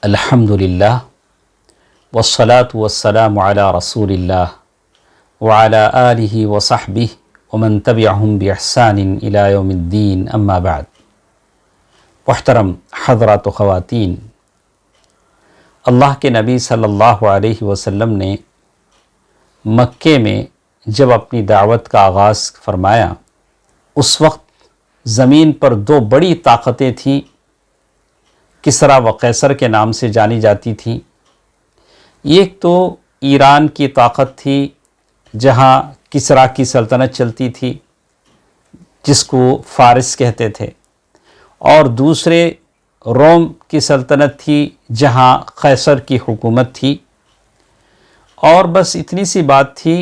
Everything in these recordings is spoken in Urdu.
الحمدللہ والصلاة والسلام علی رسول اللہ وعلی آلہ وصحبہ ومن تبعہم بإحسان الی یوم الدین اما بعد۔ محترم حضرات و خواتین، اللہ کے نبی صلی اللہ علیہ وسلم نے مکے میں جب اپنی دعوت کا آغاز فرمایا، اس وقت زمین پر دو بڑی طاقتیں تھیں، کسریٰ و قیصر کے نام سے جانی جاتی تھیں۔ ایک تو ایران کی طاقت تھی جہاں کسریٰ کی سلطنت چلتی تھی، جس کو فارس کہتے تھے، اور دوسرے روم کی سلطنت تھی جہاں قیصر کی حکومت تھی۔ اور بس اتنی سی بات تھی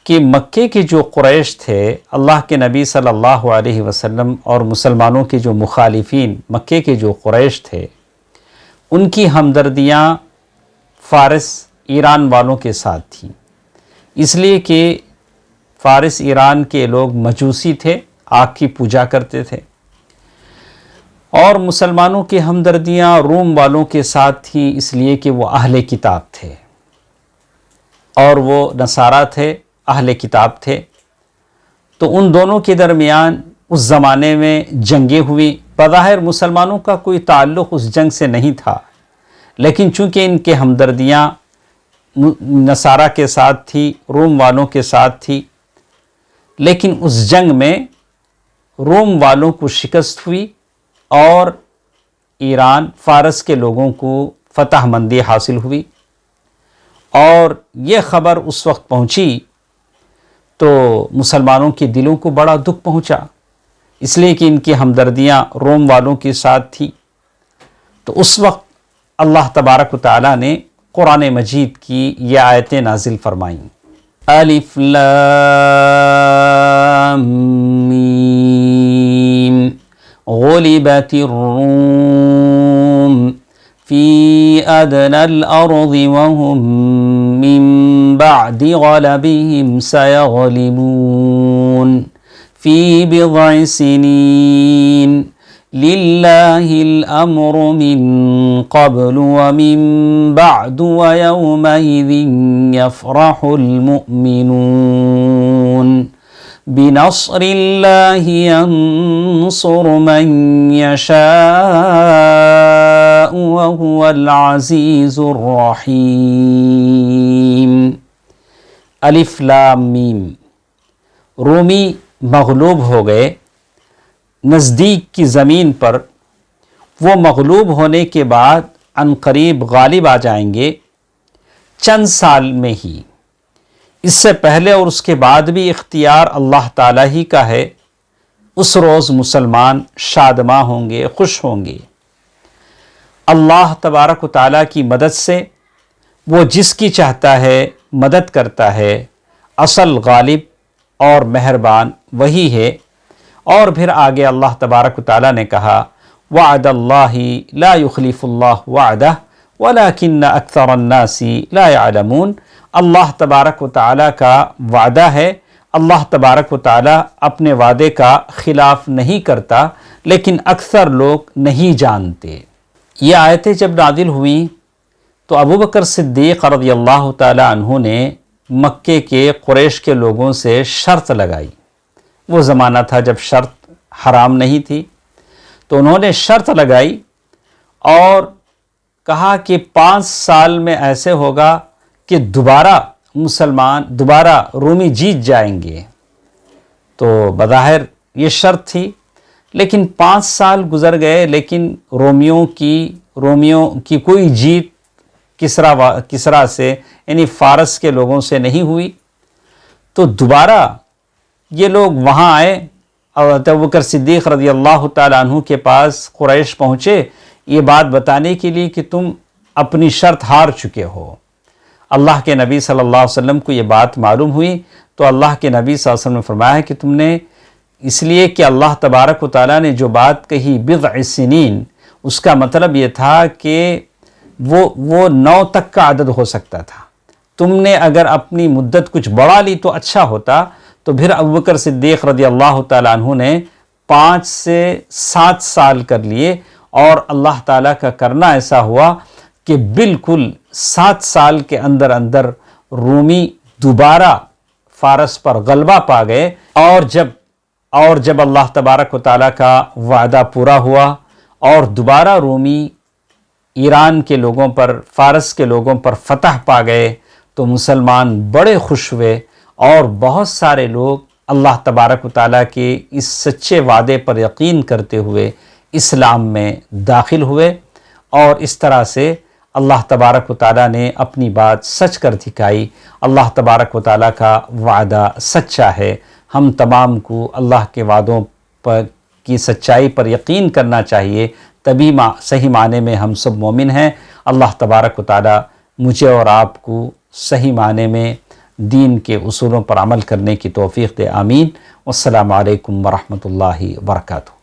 کہ مکے کے جو قریش تھے، اللہ کے نبی صلی اللہ علیہ وسلم اور مسلمانوں کے جو مخالفین مکے کے جو قریش تھے، ان کی ہمدردیاں فارس ایران والوں کے ساتھ تھیں، اس لیے کہ فارس ایران کے لوگ مجوسی تھے، آگ کی پوجا کرتے تھے، اور مسلمانوں کی ہمدردیاں روم والوں کے ساتھ تھیں، اس لیے کہ وہ اہل کتاب تھے اور وہ نصارہ تھے، اہل کتاب تھے۔ تو ان دونوں کے درمیان اس زمانے میں جنگیں ہوئی۔ بظاہر مسلمانوں کا کوئی تعلق اس جنگ سے نہیں تھا، لیکن چونکہ ان کے ہمدردیاں نصارہ کے ساتھ تھی، روم والوں کے ساتھ تھی، لیکن اس جنگ میں روم والوں کو شکست ہوئی اور ایران فارس کے لوگوں کو فتح مندی حاصل ہوئی۔ اور یہ خبر اس وقت پہنچی تو مسلمانوں کے دلوں کو بڑا دکھ پہنچا، اس لیے کہ ان کی ہمدردیاں روم والوں کے ساتھ تھی۔ تو اس وقت اللہ تبارک و تعالیٰ نے قرآن مجید کی یہ آیتیں نازل فرمائیں۔ الف لام میم غلبت الروم فی ادنی الارض وهم من بعد غلبهم سيغلبون في بضع سنين لله الأمر من قبل ومن بعد ويومئذ يفرح المؤمنون بنصر الله ينصر من يشاء وهو العزيز الرحيم۔ الف لام میم، رومی مغلوب ہو گئے، نزدیک کی زمین پر وہ مغلوب ہونے کے بعد عنقریب غالب آ جائیں گے، چند سال میں ہی۔ اس سے پہلے اور اس کے بعد بھی اختیار اللہ تعالیٰ ہی کا ہے۔ اس روز مسلمان شادماں ہوں گے، خوش ہوں گے۔ اللہ تبارک و تعالیٰ کی مدد سے وہ جس کی چاہتا ہے مدد کرتا ہے، اصل غالب اور مہربان وہی ہے۔ اور پھر آگے اللہ تبارک و تعالیٰ نے کہا وعد اللہ لا یخلف اللہ وعدہ ولکن اکثر الناس لا يعلمون۔ اللہ تبارک و تعالیٰ کا وعدہ ہے، اللہ تبارک و تعالیٰ اپنے وعدے کا خلاف نہیں کرتا، لیکن اکثر لوگ نہیں جانتے۔ یہ آیتیں جب نازل ہوئیں تو ابوبکر صدیق رضی اللہ تعالیٰ عنہ نے مکے کے قریش کے لوگوں سے شرط لگائی۔ وہ زمانہ تھا جب شرط حرام نہیں تھی، تو انہوں نے شرط لگائی اور کہا کہ 5 سال میں ایسے ہوگا کہ دوبارہ رومی جیت جائیں گے۔ تو بظاہر یہ شرط تھی، لیکن 5 سال گزر گئے، لیکن رومیوں کی کوئی جیت کسریٰ سے یعنی فارس کے لوگوں سے نہیں ہوئی۔ تو دوبارہ یہ لوگ وہاں آئے اور ابوبکر صدیق رضی اللہ تعالیٰ عنہ کے پاس قریش پہنچے یہ بات بتانے کے لیے کہ تم اپنی شرط ہار چکے ہو۔ اللہ کے نبی صلی اللہ علیہ وسلم کو یہ بات معلوم ہوئی تو اللہ کے نبی صلی اللہ علیہ وسلم نے فرمایا کہ تم نے اس لیے کہ اللہ تبارک و تعالیٰ نے جو بات کہی بضع سنین، اس کا مطلب یہ تھا کہ وہ 9 تک کا عدد ہو سکتا تھا۔ تم نے اگر اپنی مدت کچھ بڑھا لی تو اچھا ہوتا۔ تو پھر ابوبکر صدیق رضی اللہ تعالیٰ عنہ نے 5 سے 7 سال کر لیے اور اللہ تعالیٰ کا کرنا ایسا ہوا کہ بالکل 7 سال کے اندر اندر رومی دوبارہ فارس پر غلبہ پا گئے، اور جب اللہ تبارک و تعالیٰ کا وعدہ پورا ہوا اور دوبارہ رومی ایران کے لوگوں پر، فارس کے لوگوں پر فتح پا گئے، تو مسلمان بڑے خوش ہوئے اور بہت سارے لوگ اللہ تبارک و تعالیٰ کے اس سچے وعدے پر یقین کرتے ہوئے اسلام میں داخل ہوئے، اور اس طرح سے اللہ تبارک و تعالیٰ نے اپنی بات سچ کر دکھائی۔ اللہ تبارک و تعالیٰ کا وعدہ سچا ہے، ہم تمام کو اللہ کے وعدوں پر کی سچائی پر یقین کرنا چاہیے، تبھی صحیح معنی میں ہم سب مومن ہیں۔ اللہ تبارک و تعالیٰ مجھے اور آپ کو صحیح معنی میں دین کے اصولوں پر عمل کرنے کی توفیق دے، آمین۔ والسلام علیکم ورحمۃ اللہ وبرکاتہ۔